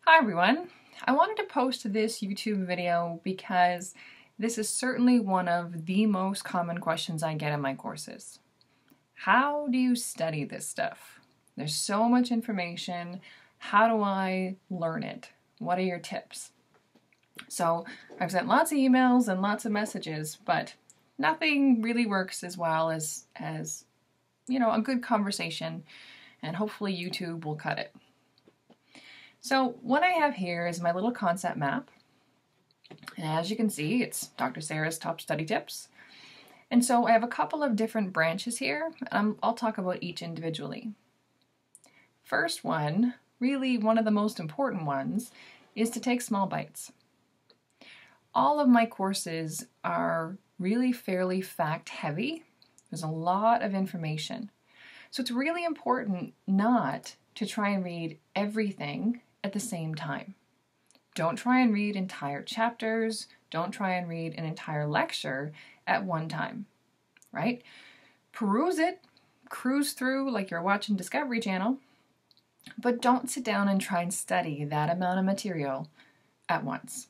Hi everyone! I wanted to post this YouTube video because this is certainly one of the most common questions I get in my courses. How do you study this stuff? There's so much information. How do I learn it? What are your tips? So I've sent lots of emails and lots of messages, but nothing really works as well as a good conversation, and hopefully YouTube will cut it. So what I have here is my little concept map. And as you can see, it's Dr. Sarah's top study tips. And so I have a couple of different branches here, and I'll talk about each individually. First one, really one of the most important ones, is to take small bites. All of my courses are really fairly fact heavy. There's a lot of information. So it's really important not to try and read everything at the same time. Don't try and read entire chapters. Don't try and read an entire lecture at one time, right? Peruse it, cruise through like you're watching Discovery Channel, but don't sit down and try and study that amount of material at once.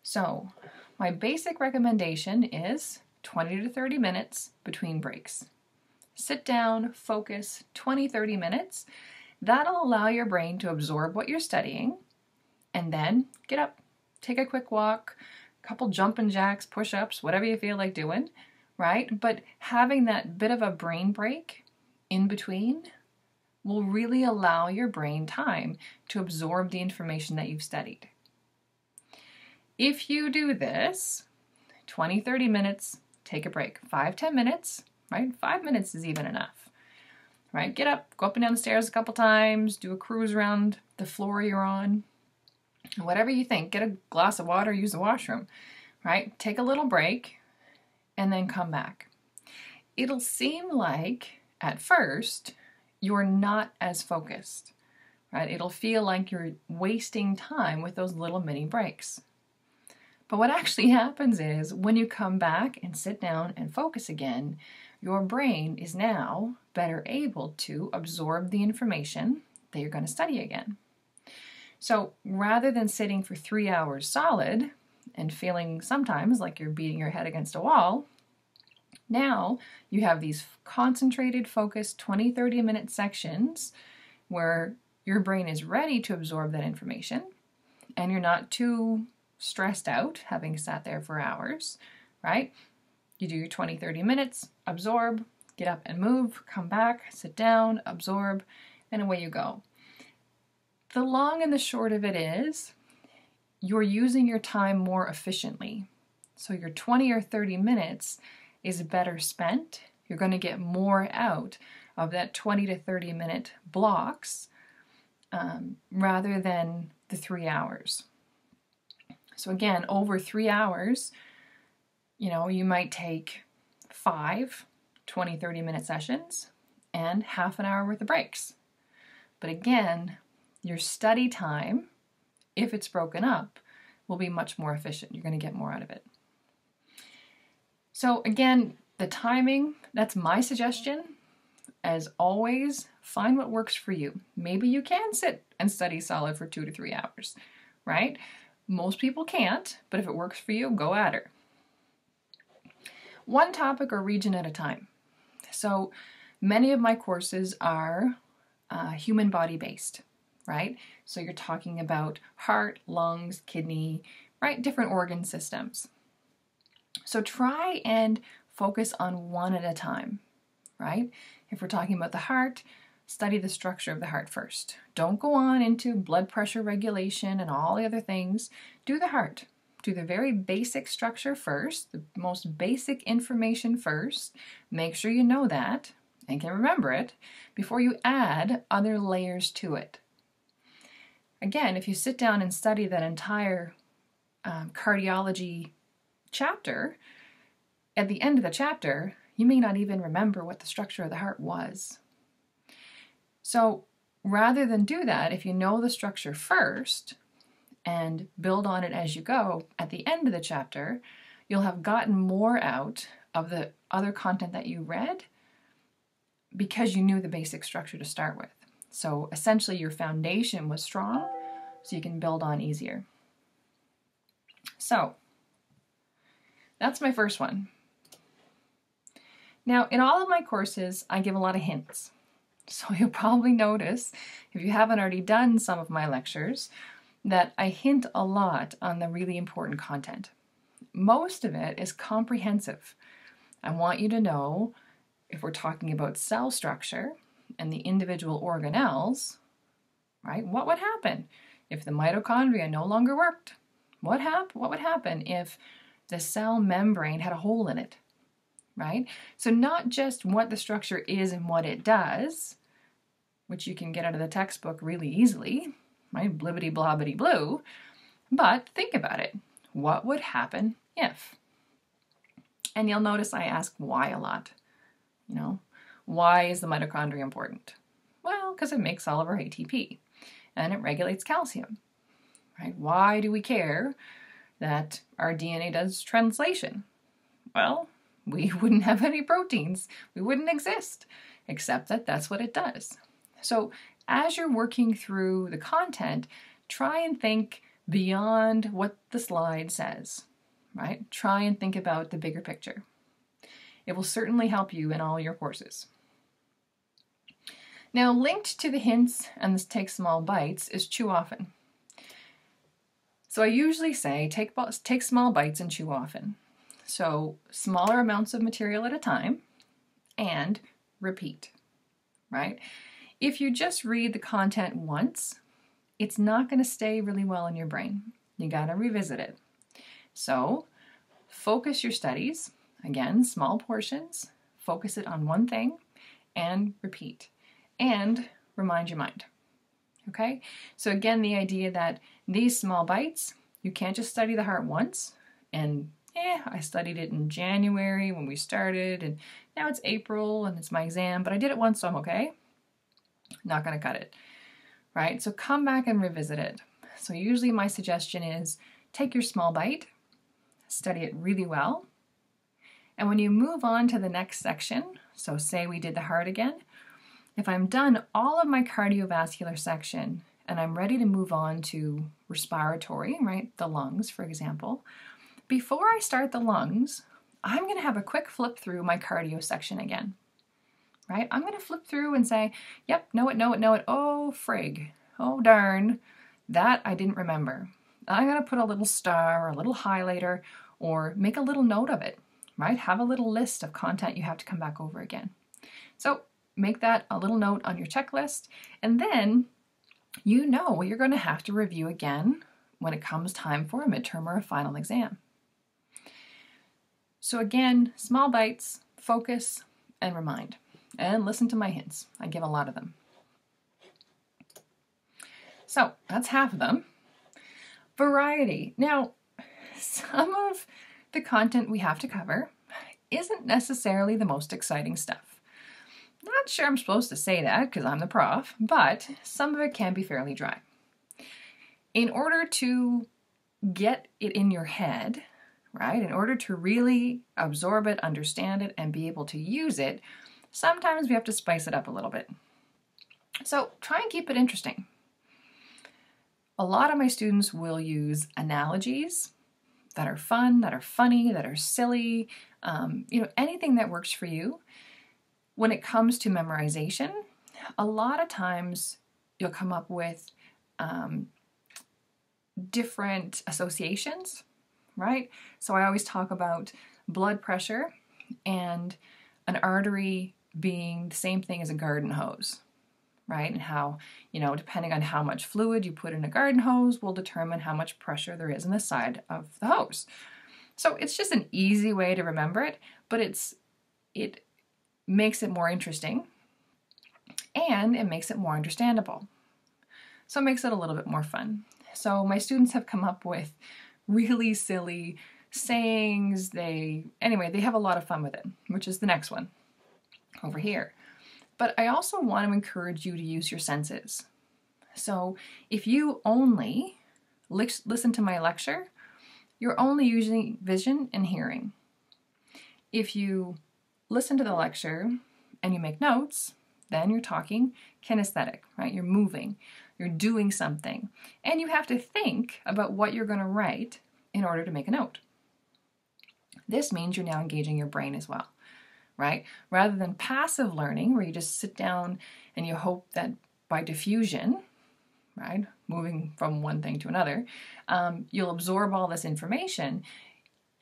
So my basic recommendation is 20 to 30 minutes between breaks. Sit down, focus, 20-30 minutes. That'll allow your brain to absorb what you're studying, and then get up, take a quick walk, a couple jumping jacks, push-ups, whatever you feel like doing, right? But having that bit of a brain break in between will really allow your brain time to absorb the information that you've studied. If you do this, 20-30 minutes, take a break, 5-10 minutes, right? 5 minutes is even enough. Right? Get up, go up and down the stairs a couple times, do a cruise around the floor you're on, whatever you think. Get a glass of water, use the washroom, right? Take a little break and then come back. It'll seem like at first you're not as focused, right? It'll feel like you're wasting time with those little mini breaks. But what actually happens is when you come back and sit down and focus again, your brain is now better able to absorb the information that you're going to study again. So rather than sitting for 3 hours solid and feeling sometimes like you're beating your head against a wall, now you have these concentrated, focused 20-30 minute sections where your brain is ready to absorb that information and you're not too stressed out having sat there for hours, right? You do your 20-30 minutes, absorb, get up and move, come back, sit down, absorb, and away you go. The long and the short of it is you're using your time more efficiently. So your 20 or 30 minutes is better spent. You're going to get more out of that 20 to 30 minute blocks rather than the 3 hours. So again, over 3 hours, you might take 5 20-30 minute sessions and half an hour worth of breaks. But again, your study time, if it's broken up, will be much more efficient. You're going to get more out of it. So again, the timing, that's my suggestion. As always, find what works for you. Maybe you can sit and study solid for 2 to 3 hours, right? Most people can't, but if it works for you, go at her. One topic or region at a time. So many of my courses are human body based, right? So you're talking about heart, lungs, kidney, right? Different organ systems. So try and focus on one at a time, right? If we're talking about the heart, study the structure of the heart first. Don't go on into blood pressure regulation and all the other things. Do the heart. Do the very basic structure first, the most basic information first. Make sure you know that and can remember it before you add other layers to it. Again, if you sit down and study that entire cardiology chapter, at the end of the chapter, you may not even remember what the structure of the heart was. So rather than do that, if you know the structure first and build on it as you go, at the end of the chapter, you'll have gotten more out of the other content that you read because you knew the basic structure to start with. So essentially your foundation was strong, so you can build on easier. So that's my first one. Now, in all of my courses, I give a lot of hints. So you'll probably notice, if you haven't already done some of my lectures, that I hint a lot on the really important content. Most of it is comprehensive. I want you to know, if we're talking about cell structure and the individual organelles, right, what would happen if the mitochondria no longer worked? What would happen if the cell membrane had a hole in it, right? So not just what the structure is and what it does, which you can get out of the textbook really easily, right? Blibbity blobbity blue, but think about it. What would happen if? And you'll notice I ask why a lot. You know, why is the mitochondria important? Well, because it makes all of our ATP and it regulates calcium, right? Why do we care that our DNA does translation? Well, we wouldn't have any proteins. We wouldn't exist, except that that's what it does. So as you're working through the content, try and think beyond what the slide says, right? Try and think about the bigger picture. It will certainly help you in all your courses. Now, linked to the hints and this take small bites is chew often. So I usually say take small bites and chew often. So smaller amounts of material at a time and repeat, right? If you just read the content once, it's not going to stay really well in your brain. You got to revisit it. So focus your studies, again, small portions, focus it on one thing and repeat and remind your mind. Okay? So again, the idea that these small bites, you can't just study the heart once and I studied it in January when we started and now it's April and it's my exam, but I did it once, so I'm okay. Not going to cut it, right? So come back and revisit it. So usually my suggestion is take your small bite, study it really well, and when you move on to the next section, so say we did the heart again, if I'm done all of my cardiovascular section and I'm ready to move on to respiratory, right, the lungs, for example, before I start the lungs, I'm going to have a quick flip through my cardio section again, right? I'm going to flip through and say, yep, know it, oh frig, oh darn, that I didn't remember. I'm going to put a little star or a little highlighter or make a little note of it, right? Have a little list of content you have to come back over again. So make that a little note on your checklist, and then you know what you're going to have to review again when it comes time for a midterm or a final exam. So again, small bites, focus, and remind. And listen to my hints. I give a lot of them. So that's half of them. Variety. Now, some of the content we have to cover isn't necessarily the most exciting stuff. Not sure I'm supposed to say that because I'm the prof, but some of it can be fairly dry. In order to get it in your head, right, in order to really absorb it, understand it, and be able to use it, sometimes we have to spice it up a little bit. So try and keep it interesting. A lot of my students will use analogies that are fun, that are funny, that are silly, anything that works for you. When it comes to memorization, a lot of times you'll come up with different associations, right? So I always talk about blood pressure and an artery being the same thing as a garden hose, right? And how, depending on how much fluid you put in a garden hose will determine how much pressure there is in the side of the hose. So it's just an easy way to remember it, but it makes it more interesting and it makes it more understandable. So it makes it a little bit more fun. So my students have come up with really silly sayings. They have a lot of fun with it, which is the next one over here. But I also want to encourage you to use your senses. So if you only listen to my lecture, you're only using vision and hearing. If you listen to the lecture and you make notes, then you're talking kinesthetic, right? You're moving. you're doing something, and you have to think about what you're going to write in order to make a note. This means you're now engaging your brain as well, right? Rather than passive learning, where you just sit down and you hope that by diffusion, right, moving from one thing to another, you'll absorb all this information.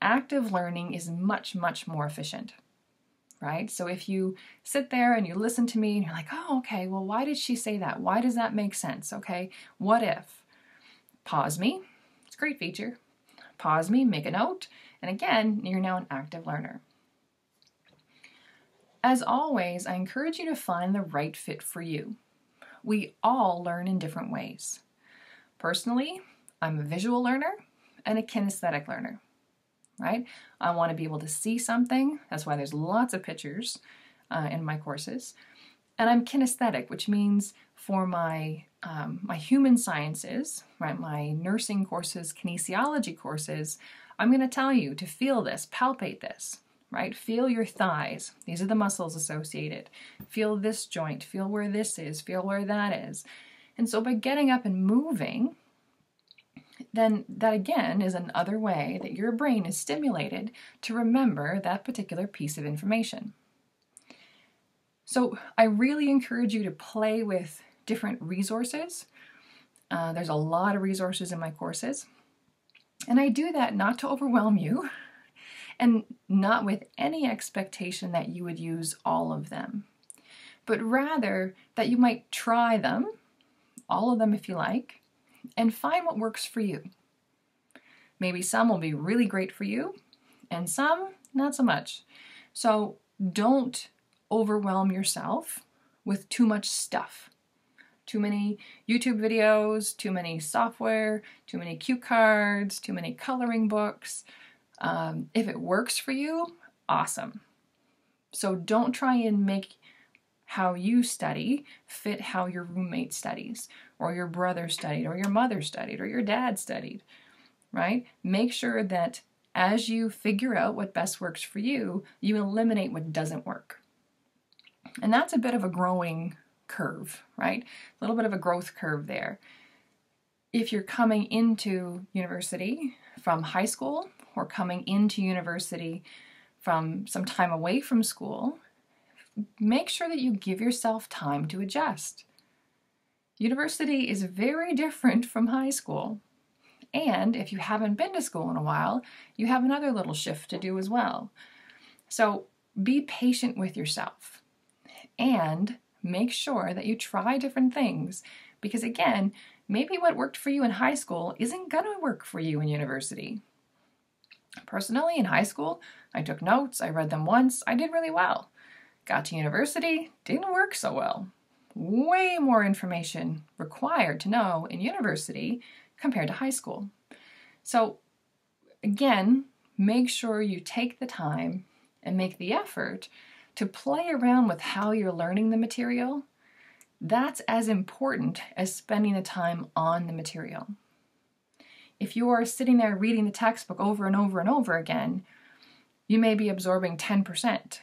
Active learning is much, much more efficient, right? So if you sit there and you listen to me and you're like, oh, okay, well, why did she say that? Why does that make sense? Okay, what if? Pause me. It's a great feature. Pause me, make a note, and again, you're now an active learner. As always, I encourage you to find the right fit for you. We all learn in different ways. Personally, I'm a visual learner and a kinesthetic learner, right? I want to be able to see something. That's why there's lots of pictures in my courses. And I'm kinesthetic, which means for my human sciences, right, my nursing courses, kinesiology courses, I'm going to tell you to feel this, palpate this, right? Feel your thighs. These are the muscles associated. Feel this joint, feel where this is, feel where that is. And so by getting up and moving, then that again is another way that your brain is stimulated to remember that particular piece of information. So I really encourage you to play with different resources. There's a lot of resources in my courses. And I do that not to overwhelm you and not with any expectation that you would use all of them, but rather that you might try them, all of them if you like, and find what works for you. Maybe some will be really great for you and some not so much. So don't overwhelm yourself with too much stuff. Too many YouTube videos, too many software, too many cue cards, too many coloring books. If it works for you, awesome. So don't try and make how you study fit how your roommate studies, or your brother studied, or your mother studied, or your dad studied, right? Make sure that as you figure out what best works for you, you eliminate what doesn't work. And that's a bit of a growing curve, right? A little bit of a growth curve there. If you're coming into university from high school or coming into university from some time away from school, make sure that you give yourself time to adjust. University is very different from high school. And if you haven't been to school in a while, you have another little shift to do as well. So be patient with yourself and make sure that you try different things, because again, maybe what worked for you in high school isn't going to work for you in university. Personally, in high school, I took notes, I read them once, I did really well. Got to university, didn't work so well. Way more information required to know in university compared to high school. So again, make sure you take the time and make the effort to play around with how you're learning the material. That's as important as spending the time on the material. If you are sitting there reading the textbook over and over and over again, you may be absorbing 10%,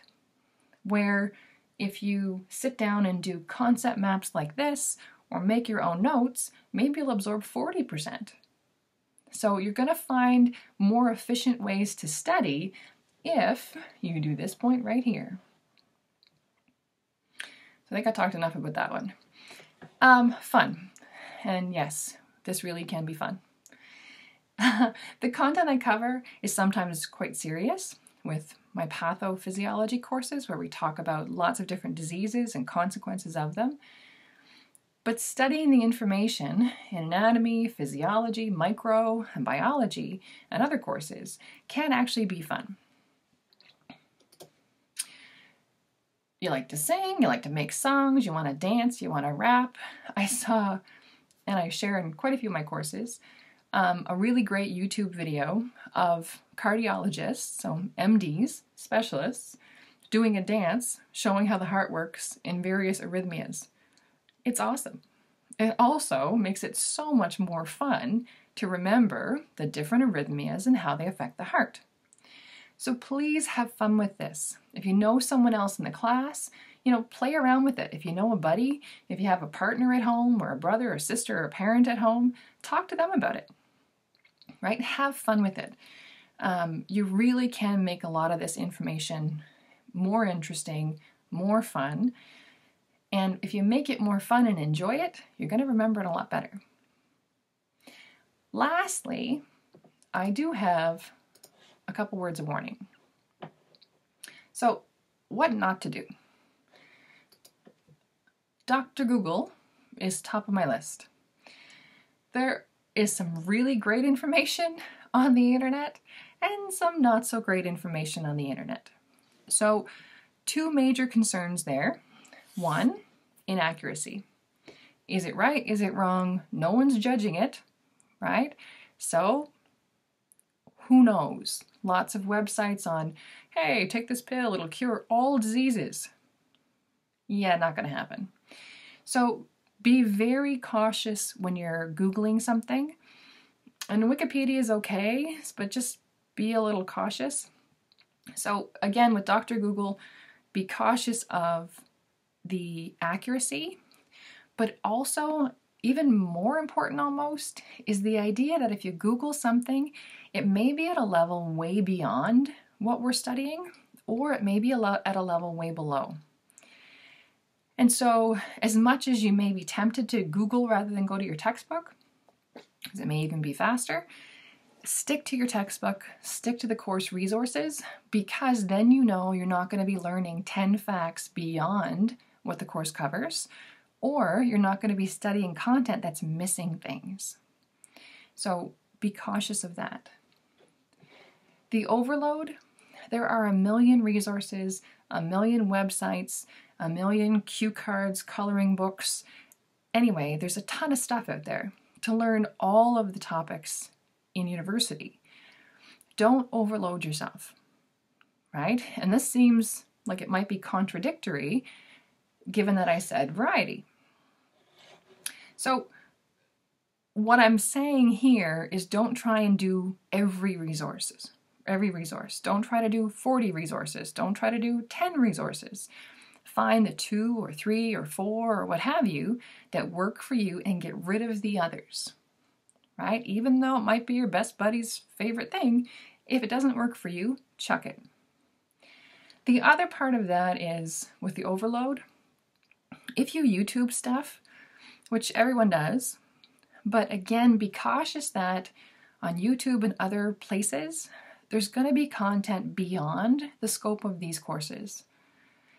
where if you sit down and do concept maps like this or make your own notes, maybe you'll absorb 40%. So you're going to find more efficient ways to study if you do this point right here. So I think I talked enough about that one. Fun. And yes, this really can be fun. The content I cover is sometimes quite serious with my pathophysiology courses, where we talk about lots of different diseases and consequences of them. But studying the information in anatomy, physiology, micro, and biology, and other courses can actually be fun. You like to sing, you like to make songs, you want to dance, you want to rap. I saw, and I share in quite a few of my courses, a really great YouTube video of cardiologists, so MDs, specialists, doing a dance showing how the heart works in various arrhythmias. It's awesome. It also makes it so much more fun to remember the different arrhythmias and how they affect the heart. So please have fun with this. If you know someone else in the class, play around with it. If you know a buddy, if you have a partner at home or a brother or sister or a parent at home, talk to them about it, right? Have fun with it. You really can make a lot of this information more interesting, more fun. And if you make it more fun and enjoy it, you're going to remember it a lot better. Lastly, I do have a couple words of warning. So, what not to do? Dr. Google is top of my list. There is some really great information on the internet and some not so great information on the internet. So, two major concerns there. One, inaccuracy. Is it right? Is it wrong? No one's judging it, right? So, who knows? Lots of websites on, hey, take this pill, it'll cure all diseases. Yeah, not going to happen. So be very cautious when you're Googling something. And Wikipedia is okay, but just be a little cautious. So again, with Dr. Google, be cautious of the accuracy, but also, even more important almost, is the idea that if you Google something, it may be at a level way beyond what we're studying, or it may be at a level way below. And so, as much as you may be tempted to Google rather than go to your textbook, because it may even be faster, stick to your textbook, stick to the course resources, because then you know you're not going to be learning 10 facts beyond what the course covers, or you're not going to be studying content that's missing things. So be cautious of that. The overload, there are a million resources, a million websites, a million cue cards, coloring books. Anyway, there's a ton of stuff out there to learn all of the topics in university. Don't overload yourself, right? And this seems like it might be contradictory given that I said variety. So what I'm saying here is don't try and do every resource. Don't try to do 40 resources. Don't try to do 10 resources. Find the 2 or 3 or 4 or what have you that work for you and get rid of the others, right? Even though it might be your best buddy's favorite thing, if it doesn't work for you, chuck it. The other part of that is with the overload, if you YouTube stuff, which everyone does, but again, be cautious that on YouTube and other places, there's going to be content beyond the scope of these courses,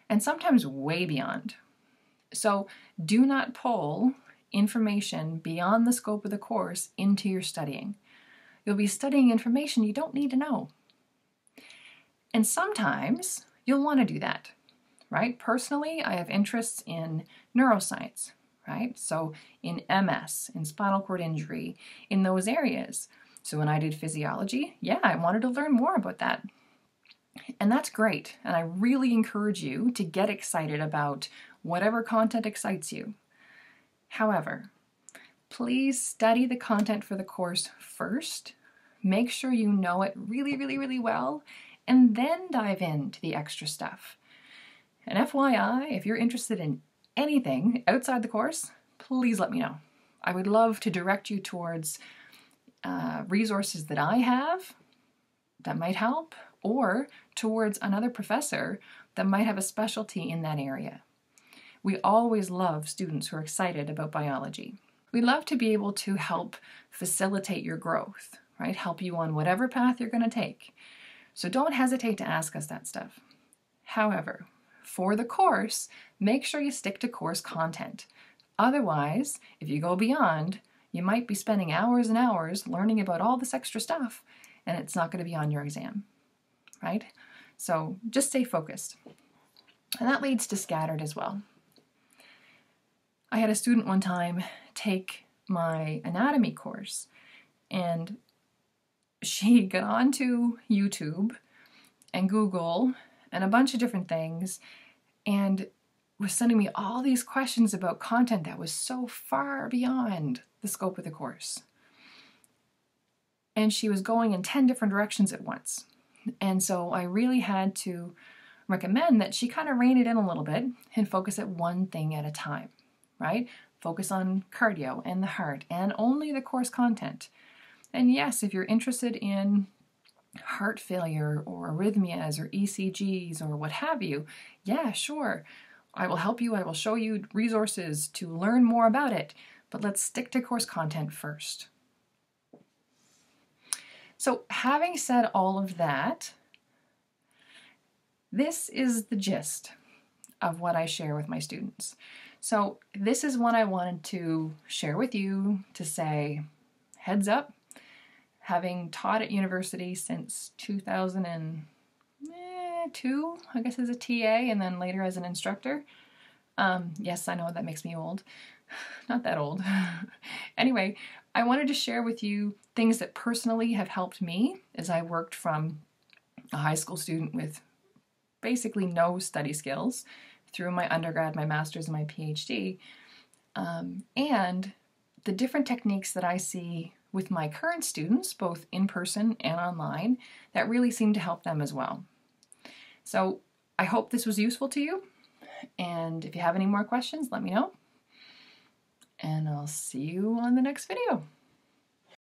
and sometimes way beyond. So do not pull information beyond the scope of the course into your studying. You'll be studying information you don't need to know. And sometimes you'll want to do that, right? Personally, I have interests in neuroscience, right? So in MS, in spinal cord injury, in those areas. So when I did physiology, yeah, I wanted to learn more about that. And that's great. And I really encourage you to get excited about whatever content excites you. However, please study the content for the course first. Make sure you know it really, really, really well, and then dive into the extra stuff. And FYI, if you're interested in anything outside the course, please let me know. I would love to direct you towards resources that I have that might help, or towards another professor that might have a specialty in that area. We always love students who are excited about biology. We love to be able to help facilitate your growth, right? Help you on whatever path you're going to take. So don't hesitate to ask us that stuff. However, for the course, make sure you stick to course content. Otherwise, if you go beyond, you might be spending hours and hours learning about all this extra stuff, and it's not going to be on your exam, right? So just stay focused. And that leads to scattered as well. I had a student one time take my anatomy course, and she got onto YouTube and Google and a bunch of different things, and was sending me all these questions about content that was so far beyond the scope of the course. And she was going in 10 different directions at once. And so I really had to recommend that she kind of rein it in a little bit and focus at one thing at a time, right? Focus on cardio and the heart and only the course content. And yes, if you're interested in heart failure or arrhythmias or ECGs or what have you, yeah, sure. I will help you. I will show you resources to learn more about it. But let's stick to course content first. So having said all of that, this is the gist of what I share with my students. So this is what I wanted to share with you to say, heads up, having taught at university since 2002, I guess as a TA and then later as an instructor. Yes, I know that makes me old. Not that old. Anyway, I wanted to share with you things that personally have helped me as I worked from a high school student with basically no study skills through my undergrad, my master's, and my PhD, and the different techniques that I see with my current students, both in person and online, that really seem to help them as well. So I hope this was useful to you, and if you have any more questions, let me know, and I'll see you on the next video.